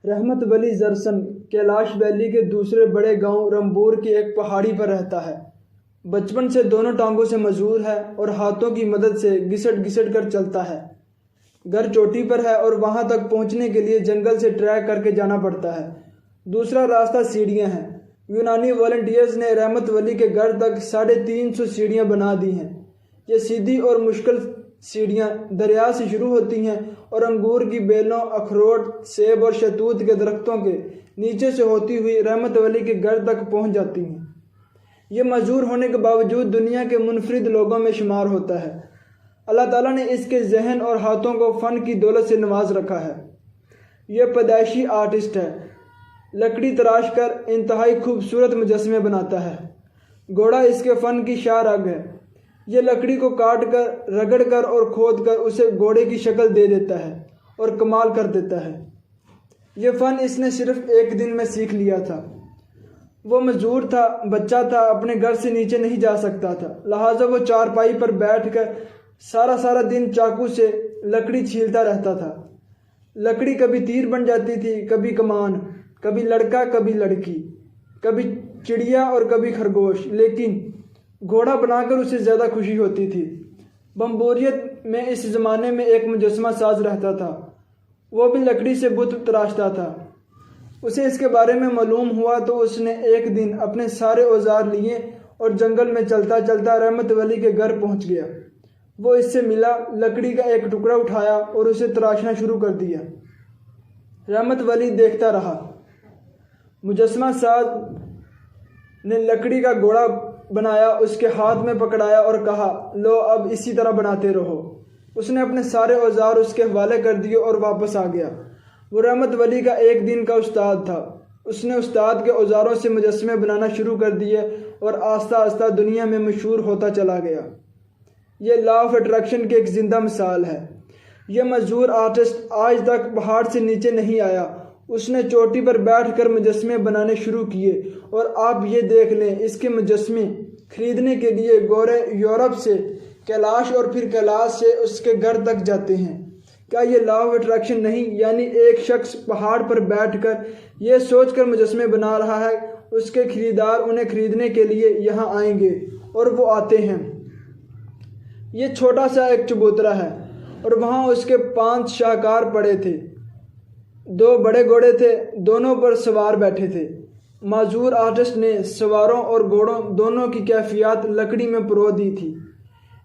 رحمت ولی زرسن کیلاش ویلی کے دوسرے بڑے گاؤں رمپور کی ایک پہاڑی پر رہتا ہے۔ بچپن سے دونوں ٹانگوں سے معذور ہے اور ہاتھوں کی مدد سے گھسٹ گھسٹ کر چلتا ہے۔ گھر چوٹی پر ہے اور وہاں تک پہنچنے کے لیے جنگل سے ٹریک کر کے جانا پڑتا ہے۔ دوسرا راستہ سیڑھیاں ہیں۔ یونانی والنٹیئرز نے رحمت ولی کے گھر تک 350 سیڑھیاں بنا دی ہیں۔ یہ سیدھی اور مشکل سیڑھیاں دریا سے شروع ہوتی ہیں اور انگور کی بیلوں، اخروٹ، سیب اور شہتوت کے درختوں کے نیچے سے ہوتی ہوئی رحمت ولی کے گھر تک پہنچ جاتی ہیں۔ یہ معذور ہونے کے باوجود دنیا کے منفرد لوگوں میں شمار ہوتا ہے۔ اللہ تعالیٰ نے اس کے ذہن اور ہاتھوں کو فن کی دولت سے نواز رکھا ہے۔ یہ پیدائشی آرٹسٹ ہے۔ لکڑی تراش کر انتہائی خوبصورت مجسمے بناتا ہے۔ گھوڑا اس کے فن کی شاہ رگ ہے۔ یہ لکڑی کو کاٹ کر، رگڑ کر اور کھود کر اسے گھوڑے کی شکل دے دیتا ہے اور کمال کر دیتا ہے۔ یہ فن اس نے صرف ایک دن میں سیکھ لیا تھا۔ وہ معذور تھا، بچہ تھا، اپنے گھر سے نیچے نہیں جا سکتا تھا، لہٰذا وہ چارپائی پر بیٹھ کر سارا دن چاقو سے لکڑی چھیلتا رہتا تھا۔ لکڑی کبھی تیر بن جاتی تھی، کبھی کمان، کبھی لڑکا، کبھی لڑکی، کبھی چڑیا اور کبھی خرگوش، لیکن گھوڑا بنا کر اسے زیادہ خوشی ہوتی تھی۔ بمبوریت میں اس زمانے میں ایک مجسمہ ساز رہتا تھا۔ وہ بھی لکڑی سے بت تراشتا تھا۔ اسے اس کے بارے میں معلوم ہوا تو اس نے ایک دن اپنے سارے اوزار لیے اور جنگل میں چلتا چلتا رحمت ولی کے گھر پہنچ گیا۔ وہ اس سے ملا، لکڑی کا ایک ٹکڑا اٹھایا اور اسے تراشنا شروع کر دیا۔ رحمت ولی دیکھتا رہا۔ مجسمہ ساز نے لکڑی کا گھوڑا بنایا، اس کے ہاتھ میں پکڑایا اور کہا، لو اب اسی طرح بناتے رہو۔ اس نے اپنے سارے اوزار اس کے حوالے کر دیے اور واپس آ گیا۔ وہ رحمت ولی کا ایک دن کا استاد تھا۔ اس نے استاد کے اوزاروں سے مجسمے بنانا شروع کر دیے اور آہستہ آہستہ دنیا میں مشہور ہوتا چلا گیا۔ یہ لا آف اٹریکشن کی ایک زندہ مثال ہے۔ یہ معذور آرٹسٹ آج تک پہاڑ سے نیچے نہیں آیا۔ اس نے چوٹی پر بیٹھ کر مجسمے بنانے شروع کیے اور آپ یہ دیکھ لیں، اس کے مجسمے خریدنے کے لیے گورے یورپ سے کیلاش اور پھر کیلاش سے اس کے گھر تک جاتے ہیں۔ کیا یہ لا آف اٹریکشن نہیں؟ یعنی ایک شخص پہاڑ پر بیٹھ کر یہ سوچ کر مجسمے بنا رہا ہے، اس کے خریدار انہیں خریدنے کے لیے یہاں آئیں گے اور وہ آتے ہیں۔ یہ چھوٹا سا ایک چبوترا ہے اور وہاں اس کے 5 شاہکار پڑے تھے۔ 2 بڑے گھوڑے تھے، دونوں پر سوار بیٹھے تھے۔ معذور آرٹسٹ نے سواروں اور گھوڑوں دونوں کی کیفیات لکڑی میں پرو دی تھی۔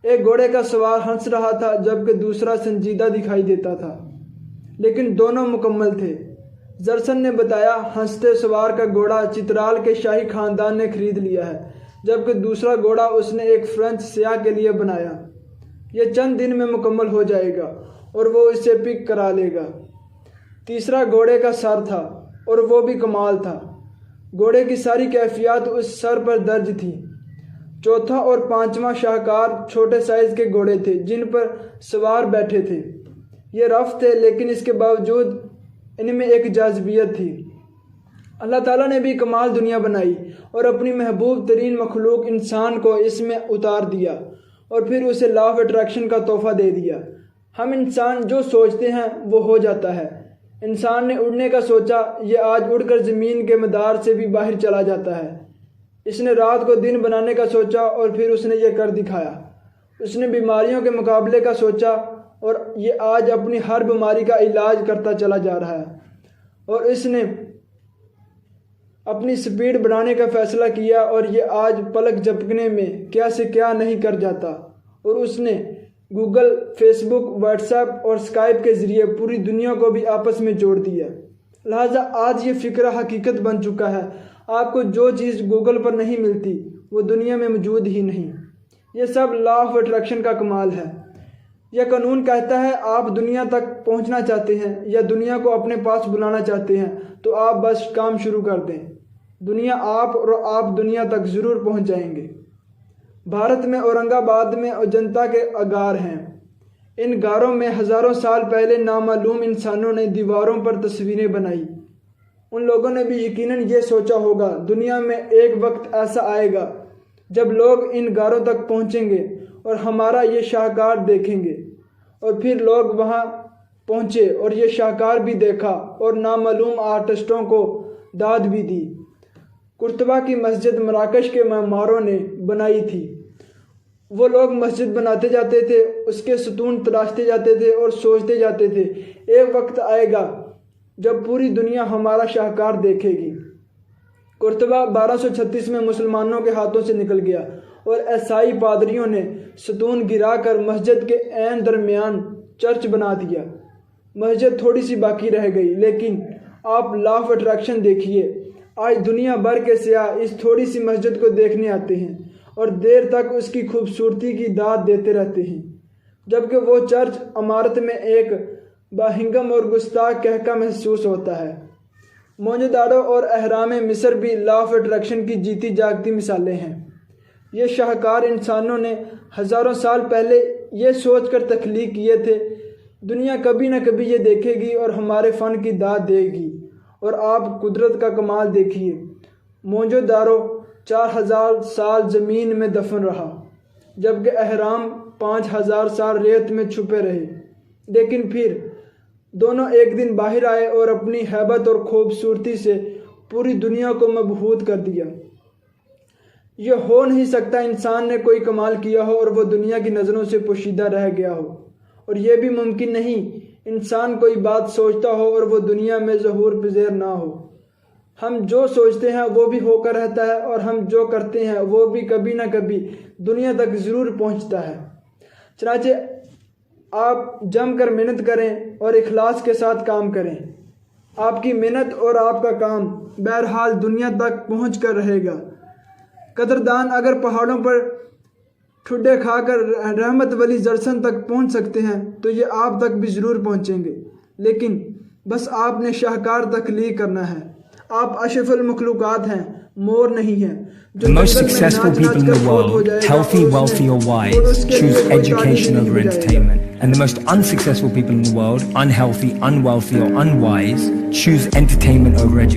ایک گھوڑے کا سوار ہنس رہا تھا جبکہ دوسرا سنجیدہ دکھائی دیتا تھا، لیکن دونوں مکمل تھے۔ زرسن نے بتایا، ہنستے سوار کا گھوڑا چترال کے شاہی خاندان نے خرید لیا ہے، جبکہ دوسرا گھوڑا اس نے ایک فرینچ سیاح کے لیے بنایا۔ یہ چند دن میں مکمل ہو جائے گا اور وہ اسے پک کرا لے گا۔ تیسرا گھوڑے کا سر تھا اور وہ بھی کمال تھا۔ گھوڑے کی ساری کیفیات اس سر پر درج تھیں۔ چوتھا اور 5واں شاہکار چھوٹے سائز کے گھوڑے تھے جن پر سوار بیٹھے تھے۔ یہ رف تھے لیکن اس کے باوجود ان میں ایک جاذبیت تھی۔ اللہ تعالیٰ نے بھی کمال دنیا بنائی اور اپنی محبوب ترین مخلوق انسان کو اس میں اتار دیا اور پھر اسے لا آف اٹریکشن کا تحفہ دے دیا۔ ہم انسان جو سوچتے ہیں وہ ہو جاتا ہے۔ انسان نے اڑنے کا سوچا، یہ آج اڑ کر زمین کے مدار سے بھی باہر چلا جاتا ہے۔ اس نے رات کو دن بنانے کا سوچا اور پھر اس نے یہ کر دکھایا۔ اس نے بیماریوں کے مقابلے کا سوچا اور یہ آج اپنی ہر بیماری کا علاج کرتا چلا جا رہا ہے۔ اور اس نے اپنی سپیڈ بڑھانے کا فیصلہ کیا اور یہ آج پلک جھپکنے میں کیا سے کیا نہیں کر جاتا۔ اور اس نے گوگل، فیس بک، واٹس ایپ اور اسکائپ کے ذریعے پوری دنیا کو بھی آپس میں جوڑ دیا۔ لہٰذا آج یہ فکرہ حقیقت بن چکا ہے۔ آپ کو جو چیز گوگل پر نہیں ملتی وہ دنیا میں موجود ہی نہیں۔ یہ سب لا آف اٹریکشن کا کمال ہے۔ یہ قانون کہتا ہے، آپ دنیا تک پہنچنا چاہتے ہیں یا دنیا کو اپنے پاس بلانا چاہتے ہیں تو آپ بس کام شروع کر دیں، دنیا آپ اور آپ دنیا تک ضرور پہنچ جائیں گے۔ بھارت میں اورنگ آباد میں اجنتا کے غار ہیں۔ ان غاروں میں ہزاروں سال پہلے نامعلوم انسانوں نے دیواروں پر تصویریں بنائی۔ ان لوگوں نے بھی یقیناً یہ سوچا ہوگا، دنیا میں ایک وقت ایسا آئے گا جب لوگ ان غاروں تک پہنچیں گے اور ہمارا یہ شاہکار دیکھیں گے، اور پھر لوگ وہاں پہنچے اور یہ شاہکار بھی دیکھا اور نامعلوم آرٹسٹوں کو داد بھی دی۔ قرطبہ کی مسجد مراکش کے معماروں نے بنائی تھی۔ وہ لوگ مسجد بناتے جاتے تھے، اس کے ستون تراشتے جاتے تھے اور سوچتے جاتے تھے ایک وقت آئے گا جب پوری دنیا ہمارا شاہکار دیکھے گی۔ قرطبہ 1236 میں مسلمانوں کے ہاتھوں سے نکل گیا اور عیسائی پادریوں نے ستون گرا کر مسجد کے عین درمیان چرچ بنا دیا۔ مسجد تھوڑی سی باقی رہ گئی، لیکن آپ لا آف اٹریکشن دیکھیے، آج دنیا بھر کے سیاح اس تھوڑی سی مسجد کو دیکھنے آتے ہیں اور دیر تک اس کی خوبصورتی کی داد دیتے رہتے ہیں، جبکہ وہ چرچ عمارت میں ایک باہنگم اور گستاخ کہکا محسوس ہوتا ہے۔ موہنجوداڑو اور اہرام مصر بھی لا آف اٹریکشن کی جیتی جاگتی مثالیں ہیں۔ یہ شاہکار انسانوں نے ہزاروں سال پہلے یہ سوچ کر تخلیق کیے تھے، دنیا کبھی نہ کبھی یہ دیکھے گی اور ہمارے فن کی داد دے گی۔ اور آپ قدرت کا کمال دیکھیے، موہنجوداڑو 4000 سال زمین میں دفن رہا، جبکہ اہرام 5000 سال ریت میں چھپے رہے، لیکن پھر دونوں ایک دن باہر آئے اور اپنی ہیبت اور خوبصورتی سے پوری دنیا کو مبہوت کر دیا۔ یہ ہو نہیں سکتا انسان نے کوئی کمال کیا ہو اور وہ دنیا کی نظروں سے پوشیدہ رہ گیا ہو، اور یہ بھی ممکن نہیں انسان کوئی بات سوچتا ہو اور وہ دنیا میں ظہور پذیر نہ ہو۔ ہم جو سوچتے ہیں وہ بھی ہو کر رہتا ہے، اور ہم جو کرتے ہیں وہ بھی کبھی نہ کبھی دنیا تک ضرور پہنچتا ہے۔ چنانچہ آپ جم کر محنت کریں اور اخلاص کے ساتھ کام کریں، آپ کی محنت اور آپ کا کام بہرحال دنیا تک پہنچ کر رہے گا۔ قدردان اگر پہاڑوں پر ٹھڈے کھا کر رحمت ولی زرسن تک پہنچ سکتے ہیں تو یہ آپ تک بھی ضرور پہنچیں گے، لیکن بس آپ نے شاہکار تخلیق کرنا ہے۔ آپ اشرف المخلوقات ہیں، مور نہیں ہیں۔ The most successful people in the world, healthy, wealthy or wise, choose education over entertainment. And the most unsuccessful people in the world, unhealthy, unwealthy or unwise, choose entertainment over education.